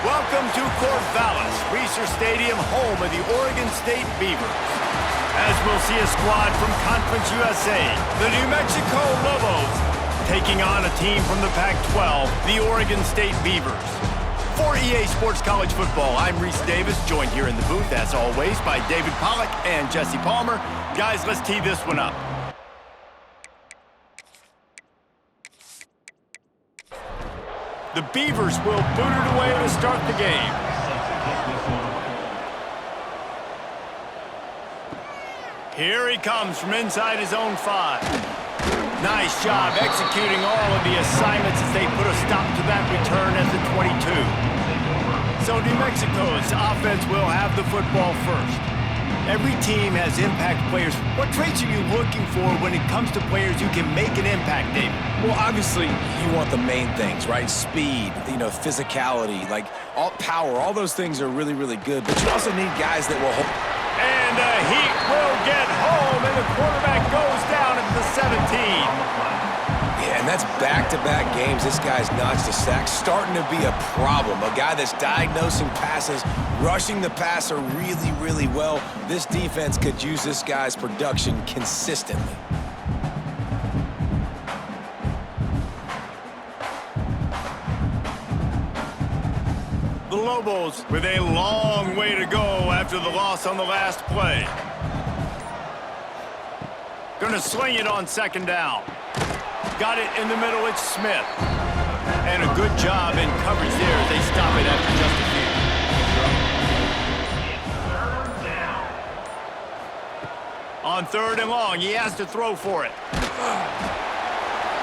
Welcome to Corvallis, Reser Stadium, home of the Oregon State Beavers. As we'll see a squad from Conference USA, the New Mexico Lobos, taking on a team from the Pac-12, the Oregon State Beavers. For EA Sports College Football, I'm Reese Davis, joined here in the booth, as always, by David Pollack and Jesse Palmer. Guys, let's tee this one up. The Beavers will boot it away to start the game. Here he comes from inside his own 5. Nice job executing all of the assignments as they put a stop to that return at the 22. So New Mexico's offense will have the football first. Every team has impact players. What traits are you looking for when it comes to players who can make an impact, David? Well, obviously, you want the main things, right? Speed, physicality, like all power. All those things are really, really good. But you also need guys that will hold. And Heat will get home, and the quarterback goes down at the 17. Yeah, and that's back-to-back games. This guy's notched a sack, starting to be a problem. A guy that's diagnosing passes, rushing the passer really, really well. This defense could use this guy's production consistently. The Lobos with a long way to go after the loss on the last play. Gonna sling it on second down. Got it in the middle, it's Smith. And a good job in coverage there as they stop it after just a few. On third and long, he has to throw for it.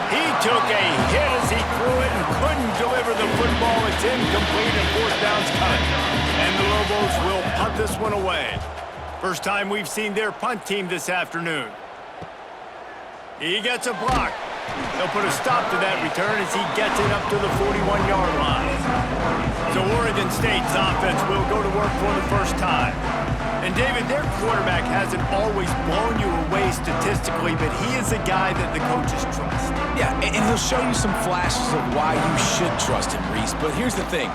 He took a hit as he threw it and couldn't deliver the football. It's incomplete and fourth down's coming. And the Lobos will punt this one away. First time we've seen their punt team this afternoon. He gets a block. They'll put a stop to that return as he gets it up to the 41-yard line. So Oregon State's offense will go to work for the first time. And David, their quarterback hasn't always blown you away statistically, but he is a guy that the coaches trust. Yeah, and he'll show you some flashes of why you should trust him, Reese. But here's the thing.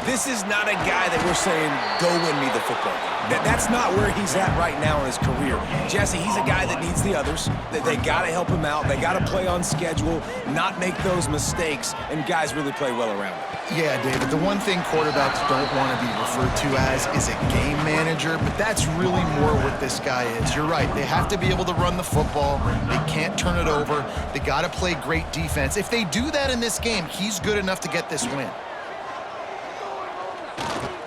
This is not a guy that we're saying, go win me the football game. That's not where he's at right now in his career. Jesse, he's a guy that needs the others. That they got to help him out. They got to play on schedule, not make those mistakes, and guys really play well around him. Yeah, David, the one thing quarterbacks don't want to be referred to as is a game manager, but that's really more what this guy is. You're right. They have to be able to run the football. They can't turn it over. They got to play great defense. If they do that in this game, he's good enough to get this win.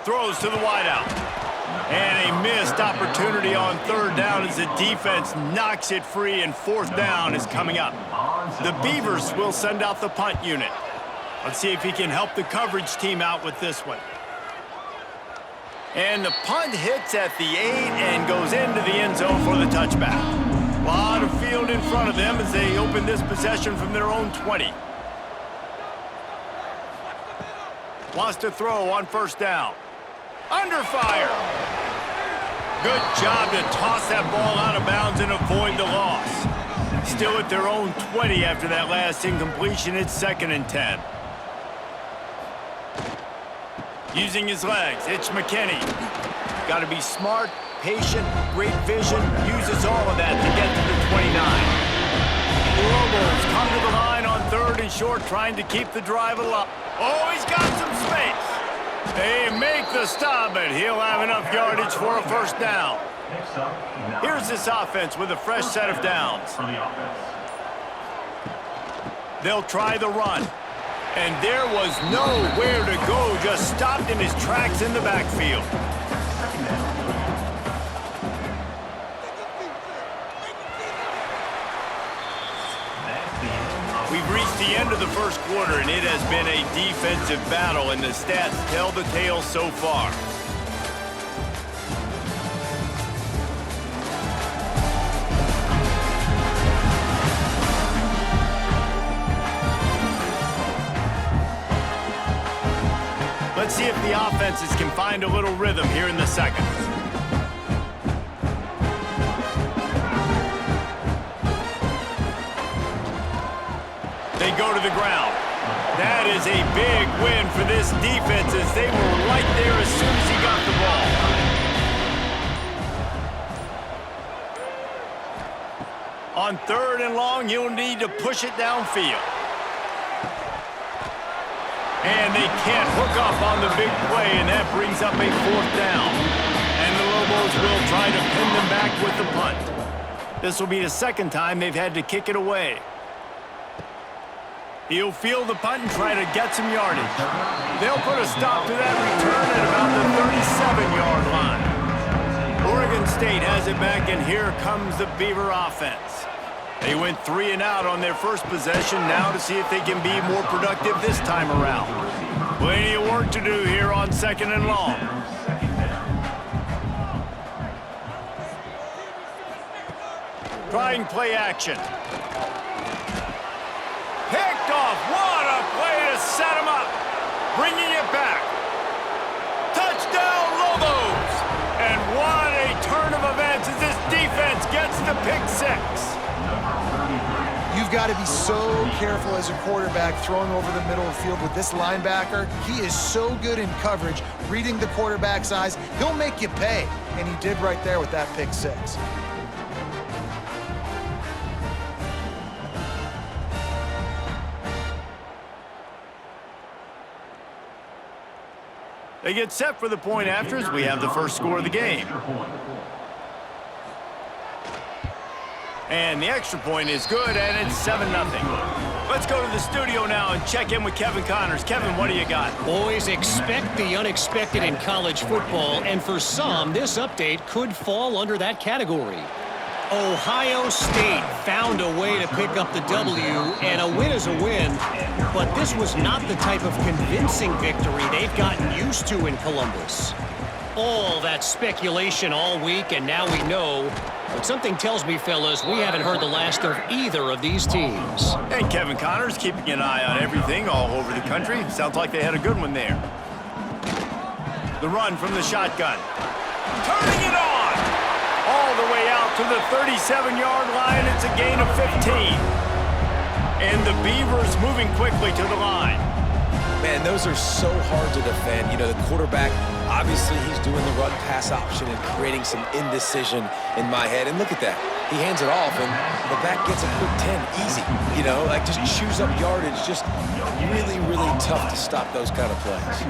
Throws to the wideout. And a missed opportunity on third down as the defense knocks it free, and fourth down is coming up. The Beavers will send out the punt unit. Let's see if he can help the coverage team out with this one. And the punt hits at the 8 and goes into the end zone for the touchback. A lot of field in front of them as they open this possession from their own 20. Wants to throw on first down. Under fire. Good job to toss that ball out of bounds and avoid the loss. Still at their own 20 after that last incompletion. It's 2nd and 10. Using his legs, it's McKinney. Got to be smart, patient, great vision. Uses all of that to get to the 29. The Lobos come to the line on third and short, trying to keep the drive alive. Oh, he's got some space. They make the stop, but he'll have enough yardage for a first down. Here's this offense with a fresh set of downs. They'll try the run. And there was nowhere to go, just stopped in his tracks in the backfield. We've reached the end of the first quarter, and it has been a defensive battle, and the stats tell the tale so far. Let's see if the offenses can find a little rhythm here in the second. They go to the ground. That is a big win for this defense as they were right right there as soon as he got the ball. On 3rd and long, you'll need to push it downfield. And they can't hook up on the big play, and that brings up a 4th down. And the Lobos will try to pin them back with the punt. This will be the 2nd time they've had to kick it away. He'll field the punt and try to get some yardage. They'll put a stop to that return at about the 37-yard line. Oregon State has it back, and here comes the Beaver offense. They went 3 and out on their first possession, now to see if they can be more productive this time around. Plenty of work to do here on 2nd and long. Trying play action. Picked off. What a play to set him up. Bringing it back. Touchdown, Lobos! And what a turn of events as this defense gets the pick 6. You've got to be so careful as a quarterback throwing over the middle of the field with this linebacker. He is so good in coverage, reading the quarterback's eyes. He'll make you pay, and he did right there with that pick 6. They get set for the point after as we have the first score of the game. And the extra point is good, and it's 7-0. Let's go to the studio now and check in with Kevin Connors. Kevin, what do you got? Boys, expect the unexpected in college football, and for some, this update could fall under that category. Ohio State found a way to pick up the W, and a win is a win, but this was not the type of convincing victory they've gotten used to in Columbus. All that speculation all week, and now we know. But something tells me, fellas, we haven't heard the last of either of these teams. And Kevin Connors keeping an eye on everything all over the country. Sounds like they had a good one there. The run from the shotgun. Turning it on! All the way out to the 37-yard line. It's a gain of 15. And the Beavers moving quickly to the line. Man, those are so hard to defend. You know, the quarterback, obviously he's doing the run-pass option and creating some indecision in my head. And look at that. He hands it off, and the back gets a quick 10. Easy. You know, like just chews up yardage. Just really, really tough to stop those kind of plays.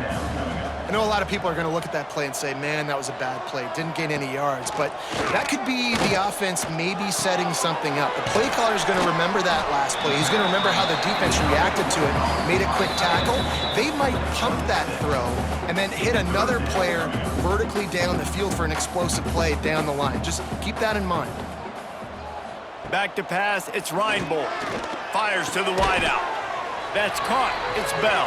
I know a lot of people are going to look at that play and say, man, that was a bad play. Didn't gain any yards. But that could be the offense maybe setting something up. The play caller is going to remember that last play. He's going to remember how the defense reacted to it, made a quick tackle. They might pump that throw and then hit another player vertically down the field for an explosive play down the line. Just keep that in mind. Back to pass, it's Reinbold. Fires to the wideout. That's caught. It's Bell.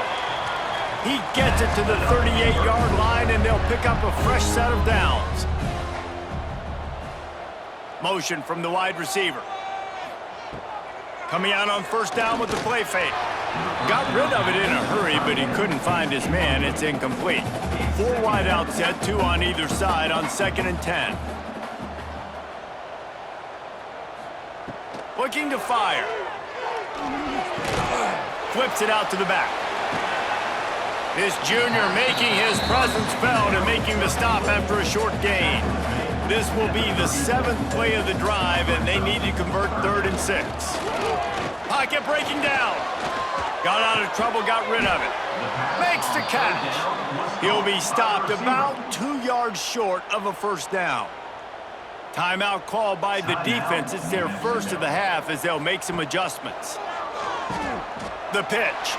He gets it to the 38-yard line, and they'll pick up a fresh set of downs. Motion from the wide receiver. Coming out on first down with the play fake. Got rid of it in a hurry, but he couldn't find his man. It's incomplete. 4 wide out set, 2 on either side on 2nd and 10. Looking to fire. Flips it out to the back. This junior making his presence felt and making the stop after a short gain. This will be the 7th play of the drive, and they need to convert 3rd and 6. Pocket breaking down. Got out of trouble, got rid of it. Makes the catch. He'll be stopped about 2 yards short of a first down. Timeout called by the defense. It's their first of the half as they'll make some adjustments. The pitch.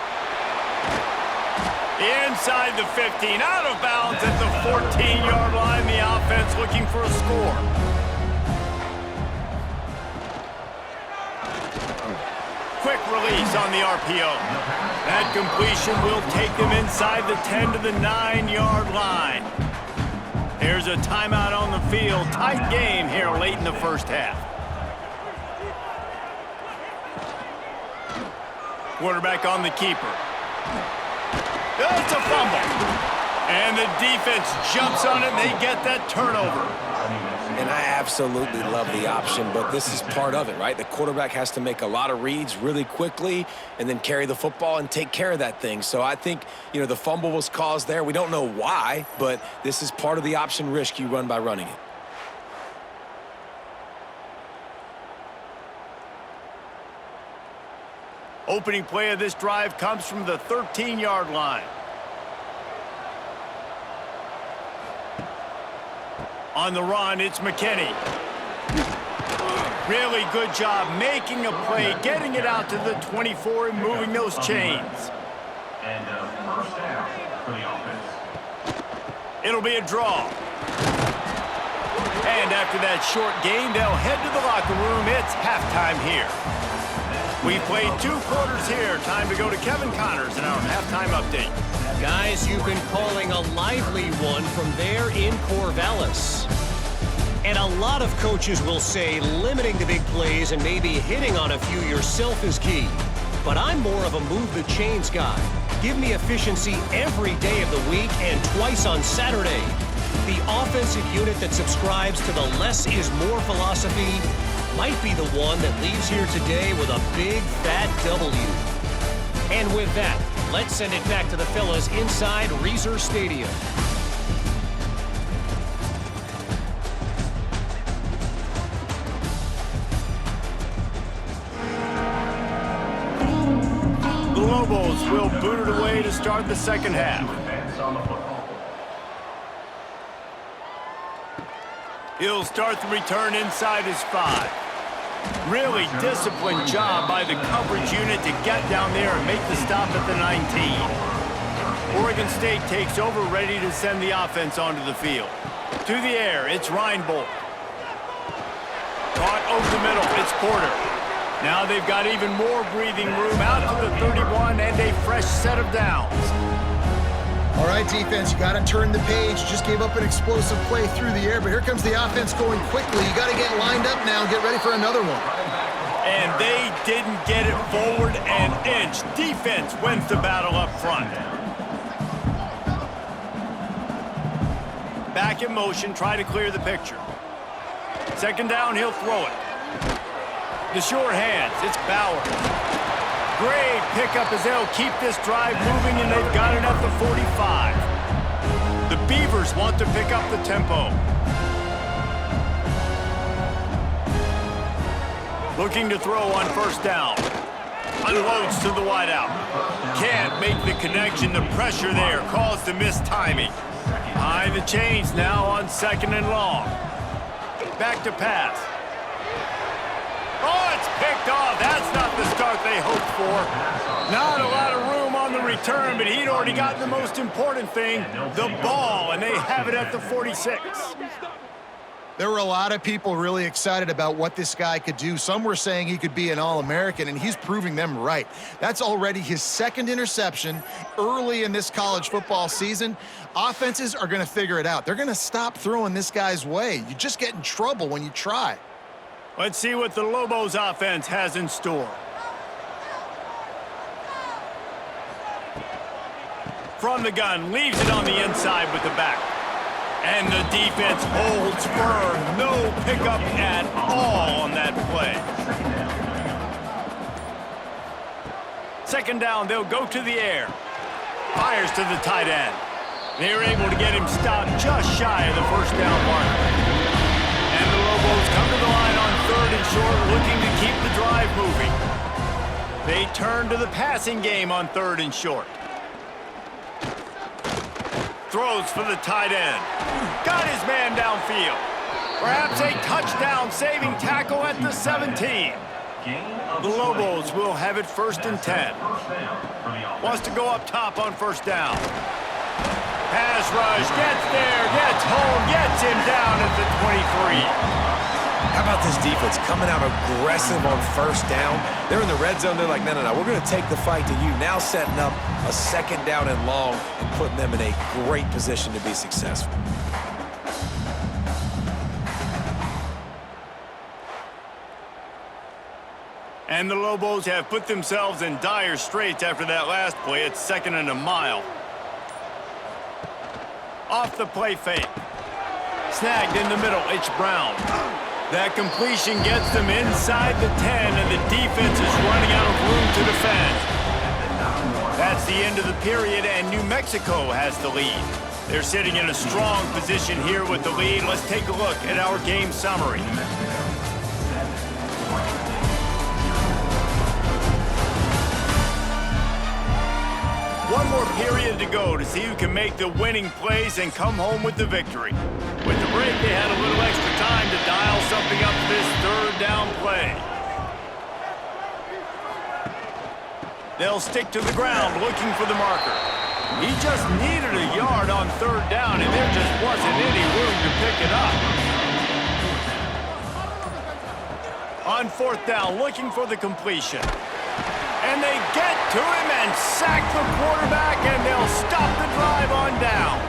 Inside the 15, out of bounds at the 14-yard line. The offense looking for a score. Quick release on the RPO. That completion will take them inside the 10 to the 9-yard line. There's a timeout on the field. Tight game here late in the first half. Quarterback on the keeper. It's a fumble. And the defense jumps on it, and they get that turnover. and I absolutely love the option, but this is part of it, right? The quarterback has to make a lot of reads really quickly and then carry the football and take care of that thing. So I think, the fumble was caused there. We don't know why, but this is part of the option risk you run by running it. Opening play of this drive comes from the 13-yard line. On the run, it's McKinney. Really good job making a play, getting it out to the 24 and moving those chains. And first down for the offense. It'll be a draw. And after that short gain, they'll head to the locker room. It's halftime here. We've played 2 quarters here. Time to go to Kevin Connors in our halftime update. Guys, you've been calling a lively one from there in Corvallis. And a lot of coaches will say limiting the big plays and maybe hitting on a few yourself is key. But I'm more of a move the chains guy. Give me efficiency every day of the week and twice on Saturday. The offensive unit that subscribes to the less is more philosophy might be the one that leaves here today with a big, fat W. And with that, let's send it back to the fellas inside Reser Stadium. The Lobos will boot it away to start the second half. He'll start the return inside his 5. Really disciplined job by the coverage unit to get down there and make the stop at the 19. Oregon State takes over, ready to send the offense onto the field. To the air, it's Reinbold. Caught over the middle, it's Porter. Now they've got even more breathing room out to the 31 and a fresh set of downs. All right, defense, you got to turn the page. Just gave up an explosive play through the air, but here comes the offense going quickly. You got to get lined up now and get ready for another one. And they didn't get it forward an inch. Defense wins the battle up front. Back in motion, try to clear the picture. Second down, he'll throw it. The sure hands, it's Bauer. Great pickup as they'll keep this drive moving, and they've got it at the 45. The Beavers want to pick up the tempo. Looking to throw on first down. Unloads to the wideout. Can't make the connection. The pressure there caused the missed timing. Behind the chains now on second and long. Back to pass. Oh, it's picked off. That's not the start they hoped for. Not a lot of room on the return, but he'd already gotten the most important thing, the ball, and they have it at the 46. There were a lot of people really excited about what this guy could do. Some were saying he could be an All-American, and he's proving them right. That's already his 2nd interception early in this college football season. Offenses are going to figure it out. They're going to stop throwing this guy's way. You just get in trouble when you try. Let's see what the Lobos offense has in store. From the gun, leaves it on the inside with the back. And the defense holds firm. No pickup at all on that play. Second down, they'll go to the air. Fires to the tight end. They're able to get him stopped just shy of the first down mark. And the Lobos come to the line on 3rd and short, looking to keep the drive moving. They turn to the passing game on 3rd and short. Throws for the tight end. Got his man downfield. Perhaps a touchdown-saving tackle at the 17. The Lobos will have it 1st and 10. Wants to go up top on first down. Pass rush, gets there, gets home, gets him down at the 23. How about this defense coming out aggressive on first down? They're in the red zone. They're like, no, we're going to take the fight to you. Now setting up a 2nd down and long and putting them in a great position to be successful. And the Lobos have put themselves in dire straits after that last play. It's 2nd and a mile. Off the play fake. Snagged in the middle, it's Brown. That completion gets them inside the 10, and the defense is running out of room to defend. That's the end of the period, and New Mexico has the lead. They're sitting in a strong position here with the lead. Let's take a look at our game summary. One more period to go to see who can make the winning plays and come home with the victory. With the break, they had a little extra time to dial something up for this third down play. They'll stick to the ground looking for the marker. He just needed a yard on third down, and there just wasn't any room to pick it up. On fourth down, looking for the completion. And they get to him and sack the quarterback, and they'll stop the drive on downs.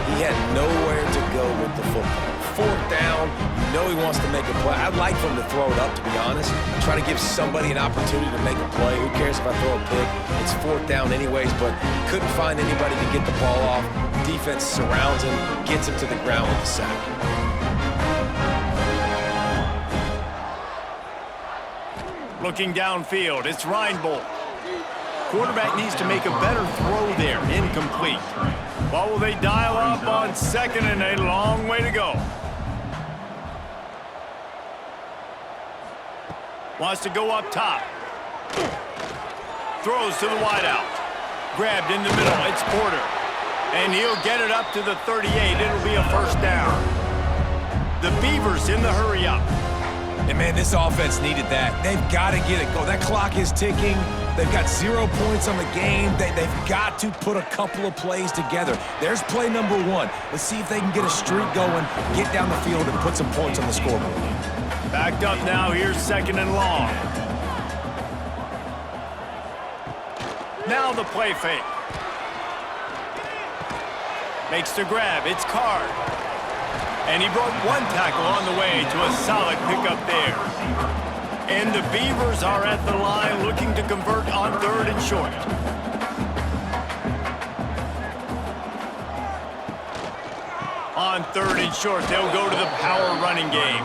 He had nowhere to go with the football. Fourth down, you know he wants to make a play. I'd like for him to throw it up, to be honest. Try to give somebody an opportunity to make a play. Who cares if I throw a pick? It's fourth down anyways, but couldn't find anybody to get the ball off. Defense surrounds him, gets him to the ground with the sack. Looking downfield, it's Reinbold. Quarterback needs to make a better throw there, incomplete. What will they dial up on second, and a long way to go? Wants to go up top. Throws to the wideout. Grabbed in the middle, it's Porter. And he'll get it up to the 38. It'll be a first down. The Beavers in the hurry-up. And, man, this offense needed that. They've got to get it going. That clock is ticking. They've got 0 points on the game. They've got to put a couple of plays together. There's play number 1. Let's see if they can get a streak going, get down the field, and put some points on the scoreboard. Backed up now. Here's second and long. Now the play fake. Makes the grab. It's Card. And he broke one tackle on the way to a solid pickup there. And the Beavers are at the line looking to convert on third and short. On third and short, they'll go to the power running game.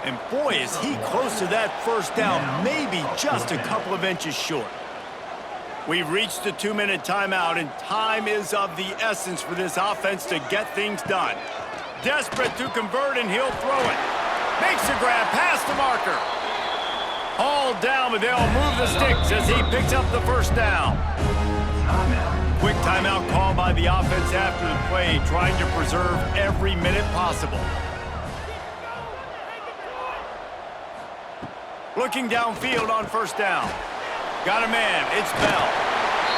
And boy, is he close to that first down, maybe just a couple of inches short. We've reached the 2-minute timeout, and time is of the essence for this offense to get things done. Desperate to convert, and he'll throw it. Makes the grab past the marker. Hauled down, but they'll move the sticks as he picks up the first down. Quick timeout call by the offense after the play, trying to preserve every minute possible. Looking downfield on first down. Got a man, it's Bell.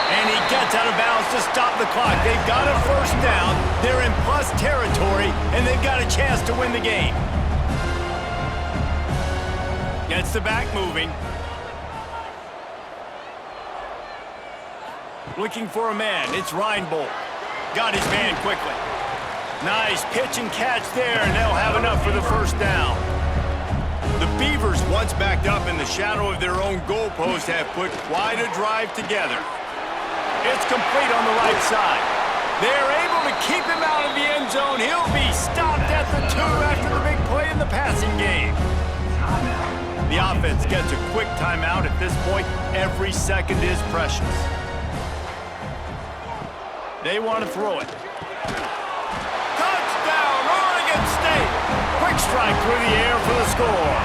And he gets out of bounds to stop the clock. They've got a first down, they're in plus territory, and they've got a chance to win the game. Gets the back moving. Looking for a man, it's Reinbold. Got his man quickly. Nice pitch and catch there, and they'll have enough for the first down. The Beavers, once backed up in the shadow of their own goalpost, have put quite a drive together. It's complete on the right side. They're able to keep him out of the end zone. He'll be stopped at the 2 after the big play in the passing game. The offense gets a quick timeout. At this point, every second is precious. They want to throw it. Touchdown, Oregon State! Quick strike through the air for the score.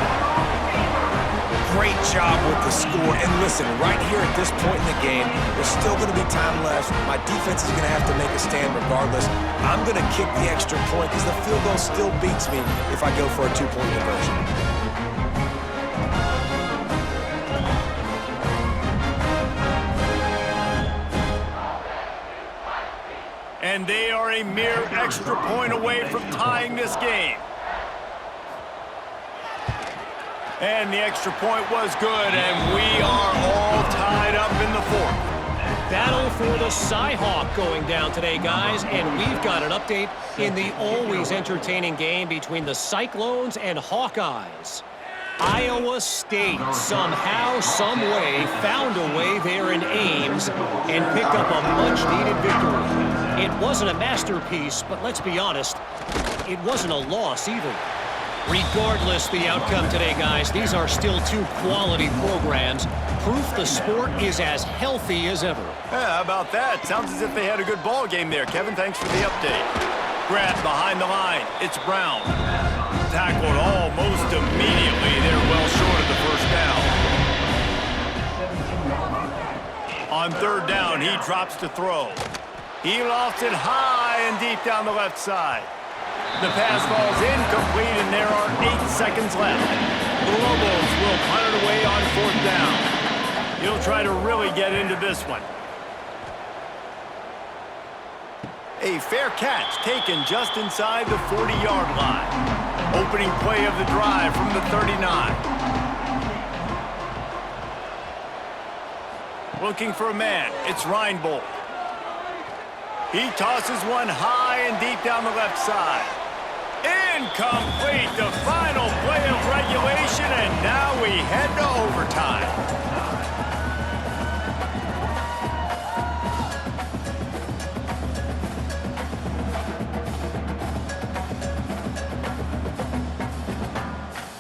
Great job with the score. And listen, right here at this point in the game, there's still going to be time left. My defense is going to have to make a stand regardless. I'm going to kick the extra point because the field goal still beats me if I go for a 2-point conversion. And they are a mere extra point away from tying this game. And the extra point was good, and we are all tied up in the fourth. Battle for the Cy-Hawk going down today, guys, and we've got an update in the always entertaining game between the Cyclones and Hawkeyes. Iowa State somehow, some way, found a way there in Ames and picked up a much-needed victory. It wasn't a masterpiece, but let's be honest, it wasn't a loss either. Regardless the outcome today, guys, these are still two quality programs. Proof the sport is as healthy as ever. Yeah, how about that? Sounds as if they had a good ball game there. Kevin, thanks for the update. Grab behind the line. It's Brown. Tackled almost immediately. They're well short of the first down. On third down, he drops to throw. He lofts it high and deep down the left side. The pass falls incomplete, and there are 8 seconds left. The Lobos will punt it away on fourth down. He'll try to really get into this one. A fair catch taken just inside the 40-yard line. Opening play of the drive from the 39. Looking for a man. It's Reinbold. He tosses one high and deep down the left side. Incomplete, the final play of regulation, and now we head to overtime.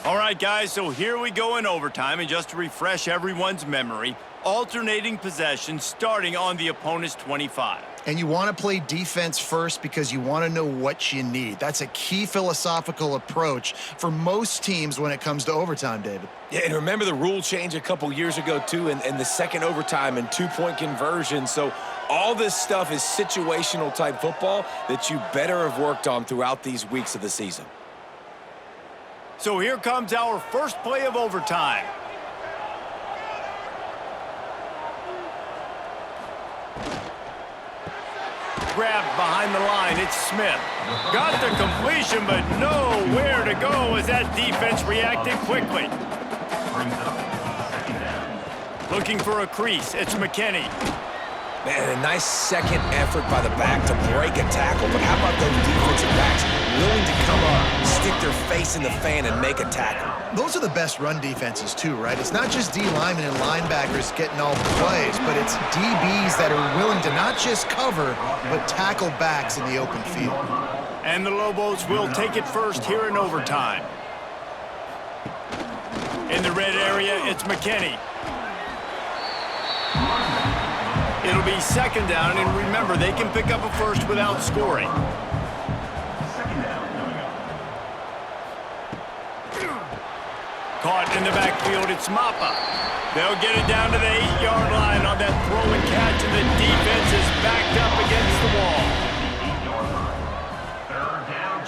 All right, guys, so here we go in overtime, and just to refresh everyone's memory, alternating possession starting on the opponent's 25. And you want to play defense first because you want to know what you need. That's a key philosophical approach for most teams when it comes to overtime, David. Yeah, and remember the rule change a couple years ago, too, and the second overtime and two-point conversion. So all this stuff is situational-type football that you better have worked on throughout these weeks of the season. So here comes our first play of overtime. Grabbed behind the line, it's Smith. Got the completion, but nowhere to go as that defense reacted quickly. Looking for a crease, it's McKinney. Man, a nice second effort by the back to break a tackle, but how about those defensive backs willing to come up, stick their face in the fan, and make a tackle? Those are the best run defenses, too, right? It's not just D-linemen and linebackers getting all the plays, but it's DBs that are willing to not just cover, but tackle backs in the open field. And the Lobos will take it first here in overtime. In the red area, it's McKinney. It'll be second down, and remember, they can pick up a first without scoring. Caught in the backfield, it's Mappa. They'll get it down to the 8-yard line on that throw and catch, and the defense is backed up against the wall.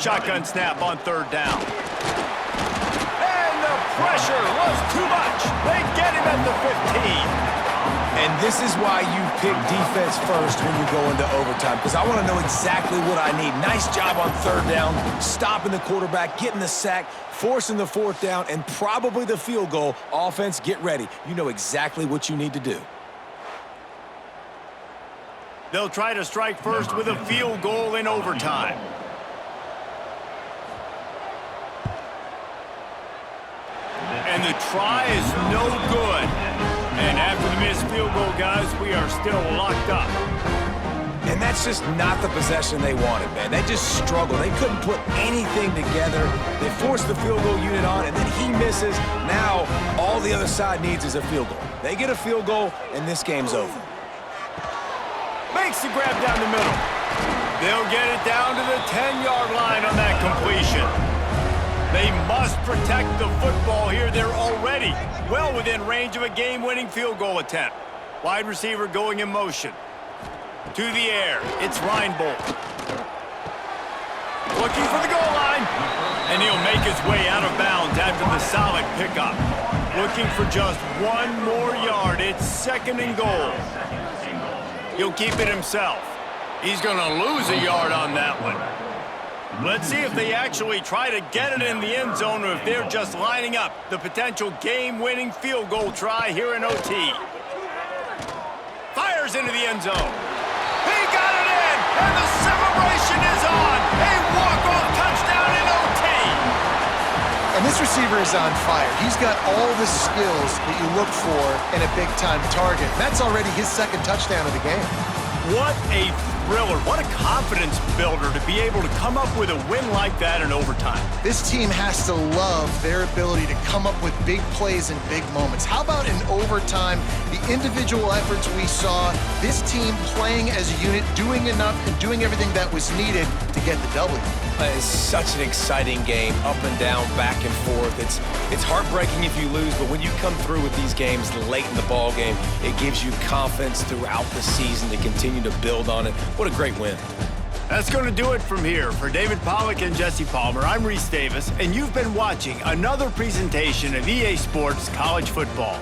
Shotgun snap on third down. And the pressure was too much. They get him at the 15. And this is why you pick defense first when you go into overtime, because I want to know exactly what I need. Nice job on third down, stopping the quarterback, getting the sack, forcing the fourth down, and probably the field goal. Offense, get ready. You know exactly what you need to do. They'll try to strike first with a field goal in overtime. And the try is no good. And after the missed field goal, guys, we are still locked up. And that's just not the possession they wanted, man. They just struggled. They couldn't put anything together. They forced the field goal unit on, and then he misses. Now all the other side needs is a field goal. They get a field goal, and this game's over. Makes the grab down the middle. They'll get it down to the 10-yard line on that completion. They must protect the football here. They're already well within range of a game-winning field goal attempt. Wide receiver going in motion. To the air, it's Reinbold. Looking for the goal line. And he'll make his way out of bounds after the solid pickup. Looking for just one more yard. It's second and goal. He'll keep it himself. He's going to lose a yard on that one. Let's see if they actually try to get it in the end zone or if they're just lining up the potential game-winning field goal try here in OT. Fires into the end zone. He got it in, and the celebration is on. A walk-off touchdown in OT. And this receiver is on fire. He's got all the skills that you look for in a big-time target. That's already his second touchdown of the game. What a thriller. What a confidence builder to be able to come up with a win like that in overtime. This team has to love their ability to come up with big plays in big moments. How about in overtime, the individual efforts we saw, this team playing as a unit, doing enough and doing everything that was needed to get the W. It's such an exciting game, up and down, back and forth. It's heartbreaking if you lose, but when you come through with these games late in the ball game, it gives you confidence throughout the season to continue to build on it. What a great win. That's going to do it from here. For David Pollack and Jesse Palmer, I'm Reese Davis, and you've been watching another presentation of EA Sports College Football.